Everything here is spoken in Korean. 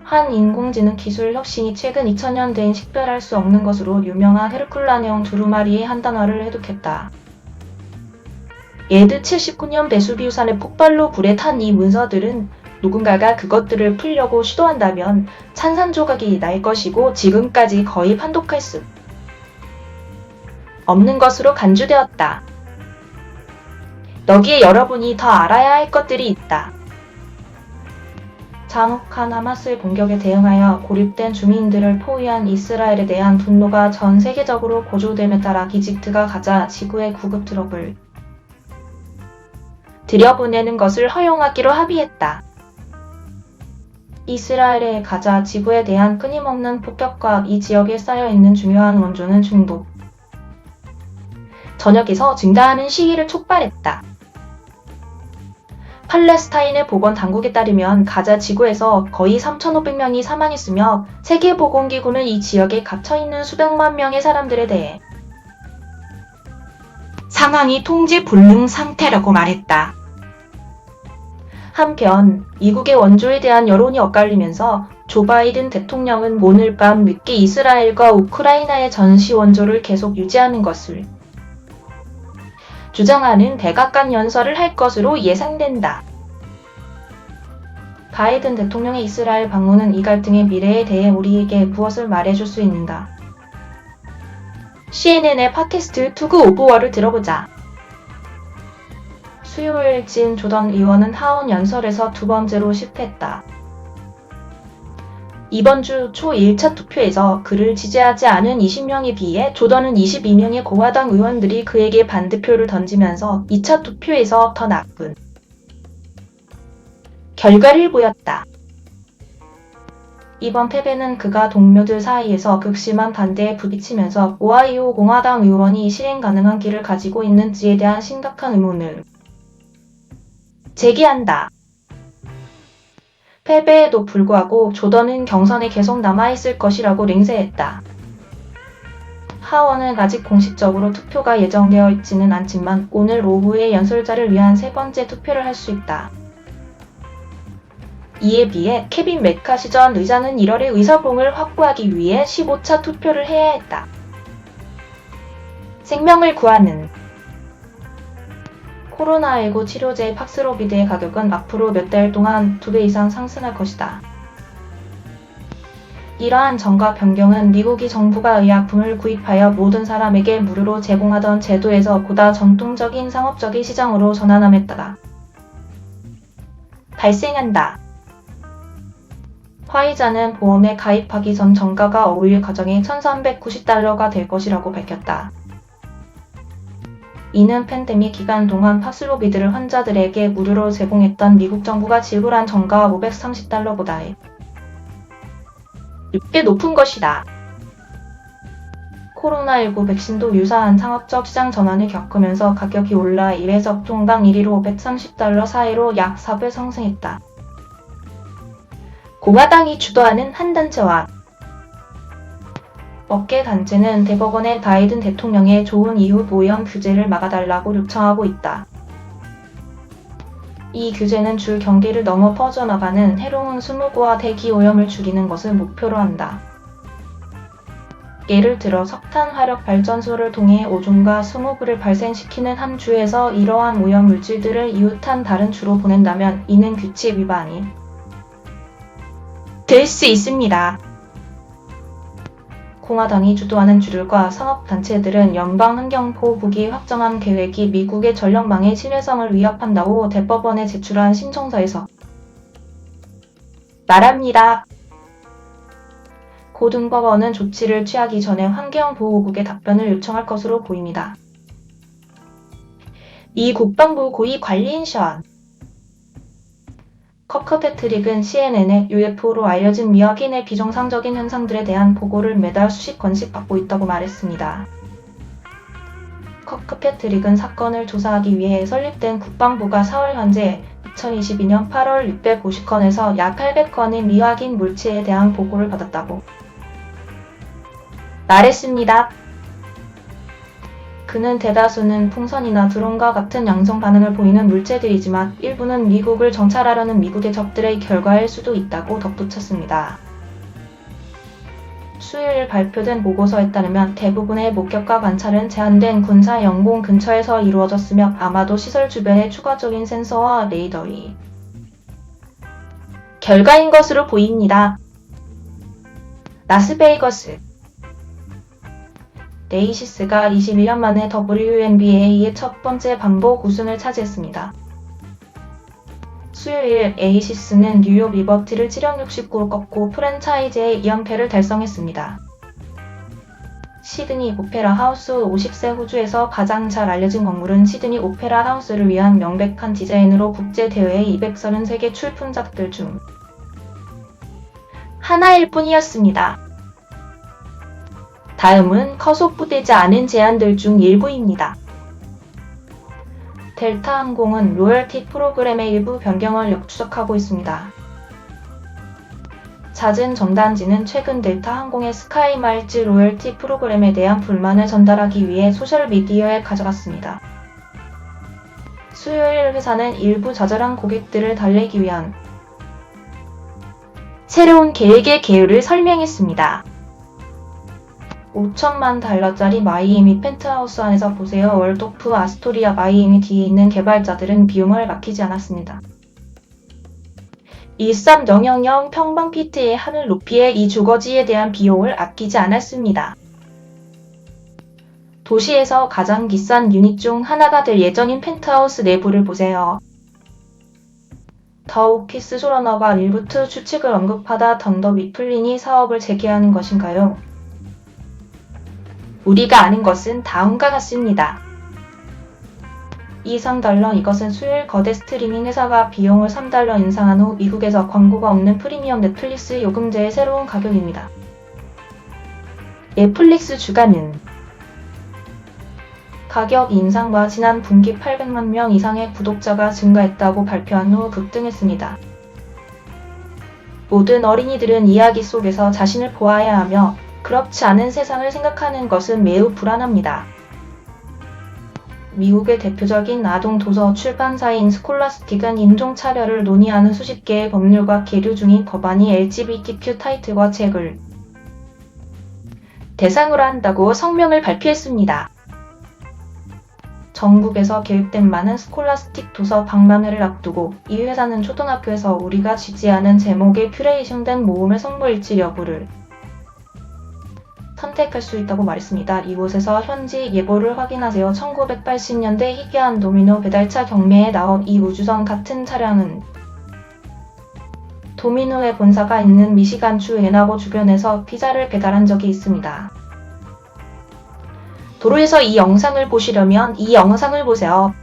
한 인공지능 기술 혁신이 최근 2000년대엔 식별할 수 없는 것으로 유명한 헤르쿨라네온 두루마리의 한 단어를 해독했다. 예드 79년 베수비우산의 폭발로 불에 탄 이 문서들은 누군가가 그것들을 풀려고 시도한다면 산산조각이 날 것이고 지금까지 거의 판독할 수 없는 것으로 간주되었다. 여기에 여러분이 더 알아야 할 것들이 있다. 잔혹한 하마스의 공격에 대응하여 고립된 주민들을 포위한 이스라엘에 대한 분노가 전 세계적으로 고조됨에 따라 이집트가 가자 지구에 구급 트럭을 들여보내는 것을 허용하기로 합의했다. 이스라엘의 가자 지구에 대한 끊임없는 폭격과 이 지역에 쌓여있는 중요한 원조는 중부 전역에서 증가하는 시위를 촉발했다. 팔레스타인의 보건당국에 따르면 가자 지구에서 거의 3,500명이 사망했으며 세계보건기구는 이 지역에 갇혀있는 수백만 명의 사람들에 대해 상황이 통제 불능 상태라고 말했다. 한편 미국의 원조에 대한 여론이 엇갈리면서 조 바이든 대통령은 오늘 밤 늦게 이스라엘과 우크라이나의 전시 원조를 계속 유지하는 것을 주장하는 백악관 연설을 할 것으로 예상된다. 바이든 대통령의 이스라엘 방문은 이 갈등의 미래에 대해 우리에게 무엇을 말해줄 수 있는가? CNN의 팟캐스트 투구 오브 워를 들어보자. 수요일 진 조던 의원은 하원 연설에서 두 번째로 실패했다. 이번 주 초 1차 투표에서 그를 지지하지 않은 20명에 비해 조던은 22명의 공화당 의원들이 그에게 반대표를 던지면서 2차 투표에서 더 나쁜 결과를 보였다. 이번 패배는 그가 동료들 사이에서 극심한 반대에 부딪히면서 오하이오 공화당 의원이 실행 가능한 길을 가지고 있는지에 대한 심각한 의문을 제기한다. 패배에도 불구하고 조던은 경선에 계속 남아있을 것이라고 맹세했다. 하원은 아직 공식적으로 투표가 예정되어 있지는 않지만 오늘 오후에 연설자를 위한 세 번째 투표를 할 수 있다. 이에 비해 케빈 메카시 전 의장은 1월에 의사봉을 확보하기 위해 15차 투표를 해야 했다. 생명을 구하는 코로나19 치료제 팍스로비드의 가격은 앞으로 몇 달 동안 2배 이상 상승할 것이다. 이러한 정가 변경은 미국이 정부가 의약품을 구입하여 모든 사람에게 무료로 제공하던 제도에서 보다 전통적인 상업적인 시장으로 전환함에 따라 발생한다. 화이자는 보험에 가입하기 전 정가가 어울릴 가정에 $1,390가 될 것이라고 밝혔다. 이는 팬데믹 기간 동안 팍스로비드를 환자들에게 무료로 제공했던 미국 정부가 지불한 정가 $530보다 6배 높은 것이다. 코로나19 백신도 유사한 상업적 시장 전환을 겪으면서 가격이 올라 1회적 통당 1위로 $530 사이로 약 4배 상승했다. 공화당이 주도하는 한 단체와 업계 단체는 대법원에 바이든 대통령의 좋은 이후 오염 규제를 막아달라고 요청하고 있다. 이 규제는 줄 경계를 넘어 퍼져나가는 해로운 스모그와 대기 오염을 줄이는 것을 목표로 한다. 예를 들어 석탄 화력 발전소를 통해 오존과 스모그를 발생시키는 한 주에서 이러한 오염 물질들을 이웃한 다른 주로 보낸다면 이는 규칙 위반이 될 수 있습니다. 공화당이 주도하는 주들과 산업단체들은 연방환경보호국이 확정한 계획이 미국의 전력망의 신뢰성을 위협한다고 대법원에 제출한 신청서에서 말합니다. 고등법원은 조치를 취하기 전에 환경보호국에 답변을 요청할 것으로 보입니다. 미 국방부 고위 관리인 션 커크패트릭은 CNN에 UFO로 알려진 미확인의 비정상적인 현상들에 대한 보고를 매달 수십 건씩 받고 있다고 말했습니다. 커크패트릭은 사건을 조사하기 위해 설립된 국방부가 4월 현재 2022년 8월 650건에서 약 800건의 미확인 물체에 대한 보고를 받았다고 말했습니다. 그는 대다수는 풍선이나 드론과 같은 양성 반응을 보이는 물체들이지만 일부는 미국을 정찰하려는 미국의 적들의 결과일 수도 있다고 덧붙였습니다. 수요일 발표된 보고서에 따르면 대부분의 목격과 관찰은 제한된 군사 영공 근처에서 이루어졌으며 아마도 시설 주변에 추가적인 센서와 레이더의 결과인 것으로 보입니다. 라스베이거스 에이시스가 21년 만에 WNBA의 첫 번째 반복 우승을 차지했습니다. 수요일 에이시스는 뉴욕 리버티를 7연 69로 꺾고 프랜차이즈의 2연패를 달성했습니다. 시드니 오페라 하우스 50세 호주에서 가장 잘 알려진 건물은 시드니 오페라 하우스를 위한 명백한 디자인으로 국제대회의 233개 출품작들 중 하나일 뿐이었습니다. 다음은 컷오프되지 않은 제안들 중 일부입니다. 델타 항공은 로열티 프로그램의 일부 변경을 역추적하고 있습니다. 잦은 전단지는 최근 델타 항공의 스카이마일즈 로열티 프로그램에 대한 불만을 전달하기 위해 소셜미디어에 가져갔습니다. 수요일 회사는 일부 좌절한 고객들을 달래기 위한 새로운 계획의 개요를 설명했습니다. $5천만 마이애미 펜트하우스 안에서 보세요. 월도프 아스토리아 마이애미 뒤에 있는 개발자들은 비용을 아끼지 않았습니다. 13000 평방피트의 하늘 높이의 이 주거지에 대한 비용을 아끼지 않았습니다. 도시에서 가장 비싼 유닛 중 하나가 될 예정인 펜트하우스 내부를 보세요. 더 오피스 쇼러너가 일부트 추측을 언급하다 던더 미플린이 사업을 재개하는 것인가요? 우리가 아는 것은 다음과 같습니다. $3 이것은 수요일 거대 스트리밍 회사가 비용을 $3 인상한 후 미국에서 광고가 없는 프리미엄 넷플릭스 요금제의 새로운 가격입니다. 넷플릭스 주가는 가격 인상과 지난 분기 800만 명 이상의 구독자가 증가했다고 발표한 후 급등했습니다. 모든 어린이들은 이야기 속에서 자신을 보아야 하며 그렇지 않은 세상을 생각하는 것은 매우 불안합니다. 미국의 대표적인 아동 도서 출판사인 스콜라스틱은 인종차별을 논의하는 수십 개의 법률과 계류 중인 법안이 LGBTQ 타이틀과 책을 대상으로 한다고 성명을 발표했습니다. 전국에서 계획된 많은 스콜라스틱 도서 박람회를 앞두고 이 회사는 초등학교에서 우리가 지지하는 제목의 큐레이션된 모음의 성부일치 여부를 선택할 수 있다고 말했습니다. 이곳에서 현지 예보를 확인하세요. 1980년대 희귀한 도미노 배달차 경매에 나온 이 우주선 같은 차량은 도미노의 본사가 있는 미시간주 애나버 주변에서 피자를 배달한 적이 있습니다. 도로에서 이 영상을 보시려면 이 영상을 보세요.